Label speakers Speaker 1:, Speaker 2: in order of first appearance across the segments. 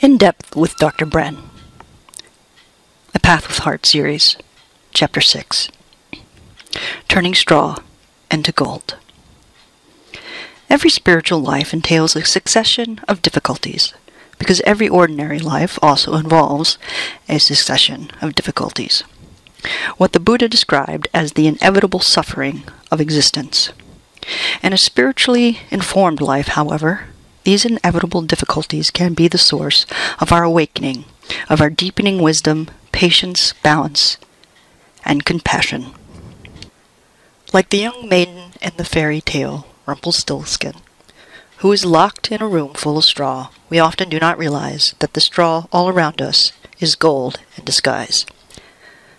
Speaker 1: In Depth with Dr. Bren. A Path with Heart series, Chapter 6. Turning Straw into Gold. Every spiritual life entails a succession of difficulties, because every ordinary life also involves a succession of difficulties. What the Buddha described as the inevitable suffering of existence. In a spiritually informed life, however, these inevitable difficulties can be the source of our awakening, of our deepening wisdom, patience, balance, and compassion. Like the young maiden in the fairy tale, Rumpelstiltskin, who is locked in a room full of straw, we often do not realize that the straw all around us is gold in disguise.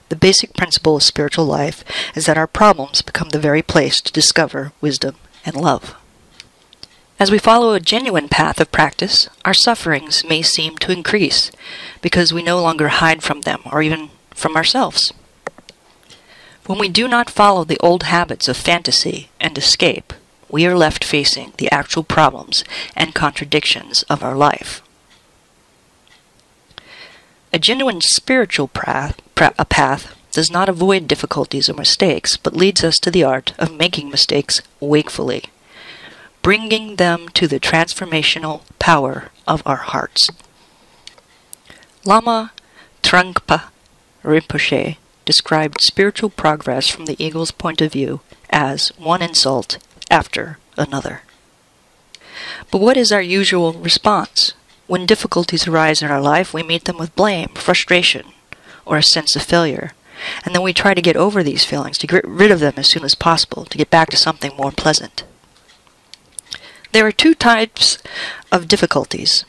Speaker 1: The basic principle of spiritual life is that our problems become the very place to discover wisdom and love. As we follow a genuine path of practice, our sufferings may seem to increase because we no longer hide from them or even from ourselves. When we do not follow the old habits of fantasy and escape, we are left facing the actual problems and contradictions of our life. A genuine spiritual path does not avoid difficulties or mistakes, but leads us to the art of making mistakes wakefully, bringing them to the transformational power of our hearts. Lama Trungpa Rinpoche described spiritual progress from the eagle's point of view as one insult after another. But what is our usual response? When difficulties arise in our life, we meet them with blame, frustration, or a sense of failure. And then we try to get over these feelings, to get rid of them as soon as possible, to get back to something more pleasant. There are two types of difficulties.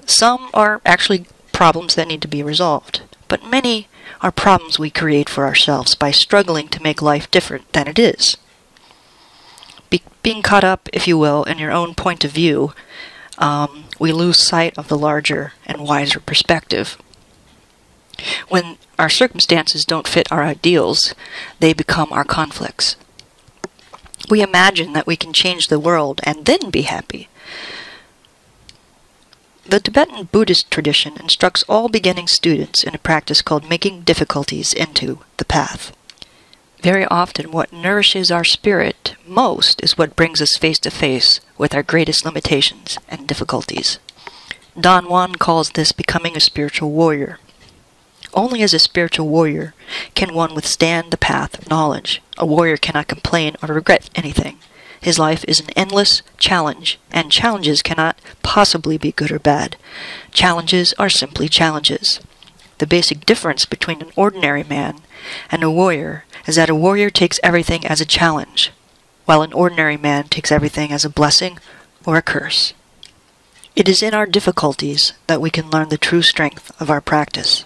Speaker 1: Some are actually problems that need to be resolved, but many are problems we create for ourselves by struggling to make life different than it is. Being caught up, if you will, in your own point of view, we lose sight of the larger and wiser perspective. When our circumstances don't fit our ideals, they become our conflicts. We imagine that we can change the world and then be happy. The Tibetan Buddhist tradition instructs all beginning students in a practice called making difficulties into the path. Very often what nourishes our spirit most is what brings us face to face with our greatest limitations and difficulties. Don Juan calls this becoming a spiritual warrior. Only as a spiritual warrior can one withstand the path of knowledge. A warrior cannot complain or regret anything. His life is an endless challenge, and challenges cannot possibly be good or bad. Challenges are simply challenges. The basic difference between an ordinary man and a warrior is that a warrior takes everything as a challenge, while an ordinary man takes everything as a blessing or a curse. It is in our difficulties that we can learn the true strength of our practice.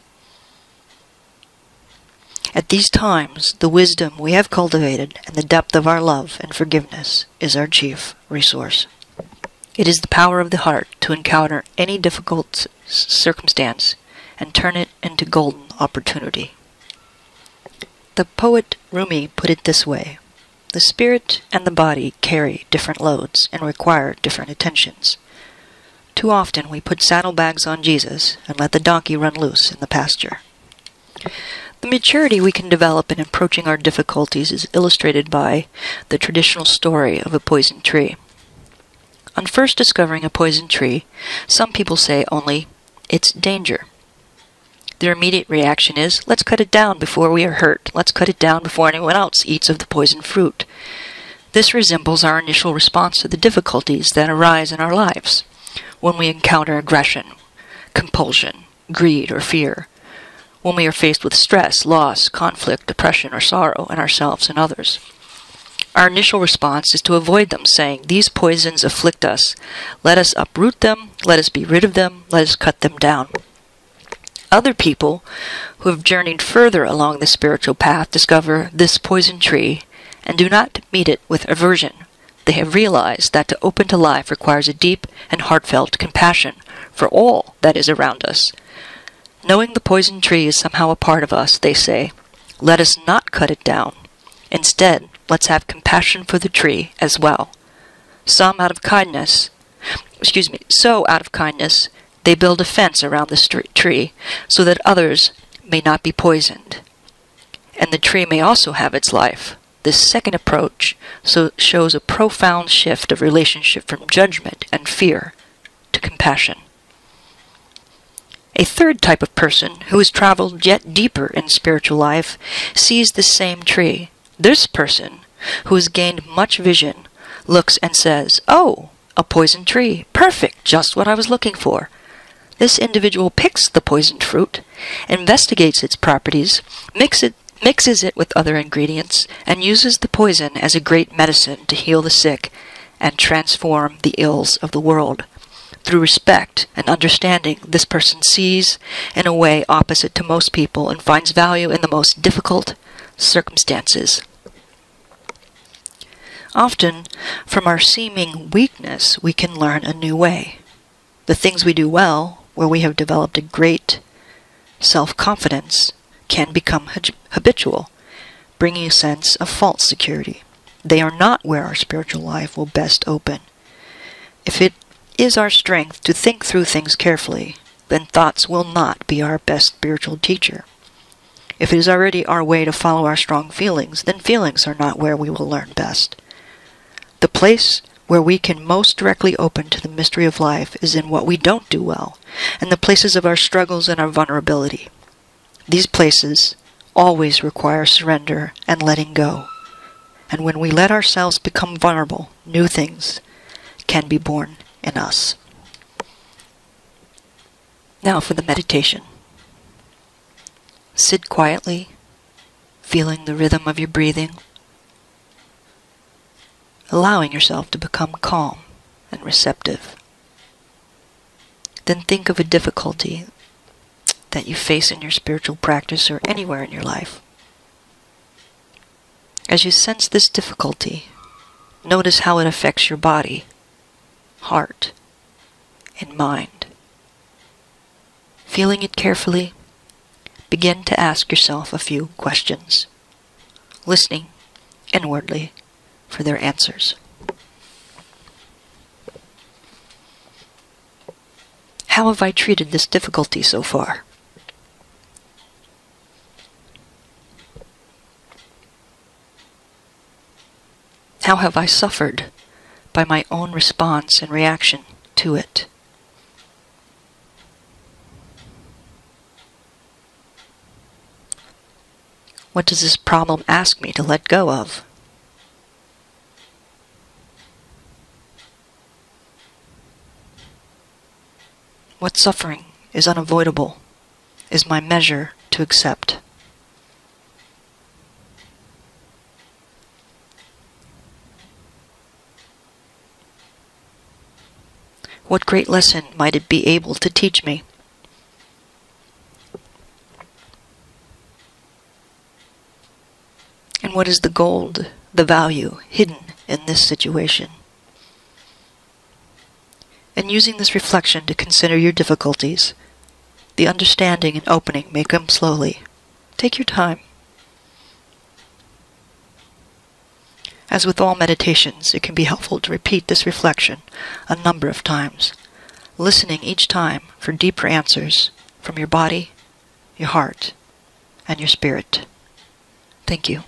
Speaker 1: At these times, the wisdom we have cultivated and the depth of our love and forgiveness is our chief resource. It is the power of the heart to encounter any difficult circumstance and turn it into golden opportunity. The poet Rumi put it this way: the spirit and the body carry different loads and require different attentions. Too often we put saddlebags on Jesus and let the donkey run loose in the pasture. The maturity we can develop in approaching our difficulties is illustrated by the traditional story of a poison tree. On first discovering a poison tree, some people say only, "It's danger." Their immediate reaction is, "Let's cut it down before we are hurt. Let's cut it down before anyone else eats of the poison fruit." This resembles our initial response to the difficulties that arise in our lives when we encounter aggression, compulsion, greed, or fear. When we are faced with stress, loss, conflict, depression, or sorrow in ourselves and others. Our initial response is to avoid them, saying, "These poisons afflict us. Let us uproot them, let us be rid of them, let us cut them down." Other people who have journeyed further along the spiritual path discover this poison tree and do not meet it with aversion. They have realized that to open to life requires a deep and heartfelt compassion for all that is around us. Knowing the poison tree is somehow a part of us, they say, let us not cut it down. Instead, let's have compassion for the tree as well. So out of kindness, They build a fence around the tree so that others may not be poisoned. And the tree may also have its life. This second approach shows a profound shift of relationship from judgment and fear to compassion. A third type of person who has traveled yet deeper in spiritual life sees the same tree. This person, who has gained much vision, looks and says, "Oh, a poison tree. Perfect, just what I was looking for." This individual picks the poisoned fruit, investigates its properties, mixes it with other ingredients, and uses the poison as a great medicine to heal the sick and transform the ills of the world. Through respect and understanding, this person sees in a way opposite to most people and finds value in the most difficult circumstances. Often, from our seeming weakness, we can learn a new way. The things we do well, where we have developed a great self-confidence, can become habitual, bringing a sense of false security. They are not where our spiritual life will best open. If it is our strength to think through things carefully, then thoughts will not be our best spiritual teacher. If it is already our way to follow our strong feelings, then feelings are not where we will learn best. The place where we can most directly open to the mystery of life is in what we don't do well, and the places of our struggles and our vulnerability. These places always require surrender and letting go. And when we let ourselves become vulnerable, new things can be born in us. Now for the meditation. Sit quietly, feeling the rhythm of your breathing, allowing yourself to become calm and receptive. Then think of a difficulty that you face in your spiritual practice or anywhere in your life. As you sense this difficulty, notice how it affects your body, heart, and mind. Feeling it carefully, begin to ask yourself a few questions, listening inwardly for their answers. How have I treated this difficulty so far? How have I suffered by my own response and reaction to it? What does this problem ask me to let go of? What suffering is unavoidable is my measure to accept? What great lesson might it be able to teach me? And what is the gold, the value hidden in this situation? And using this reflection to consider your difficulties, the understanding and opening may come slowly. Take your time. As with all meditations, it can be helpful to repeat this reflection a number of times, listening each time for deeper answers from your body, your heart, and your spirit. Thank you.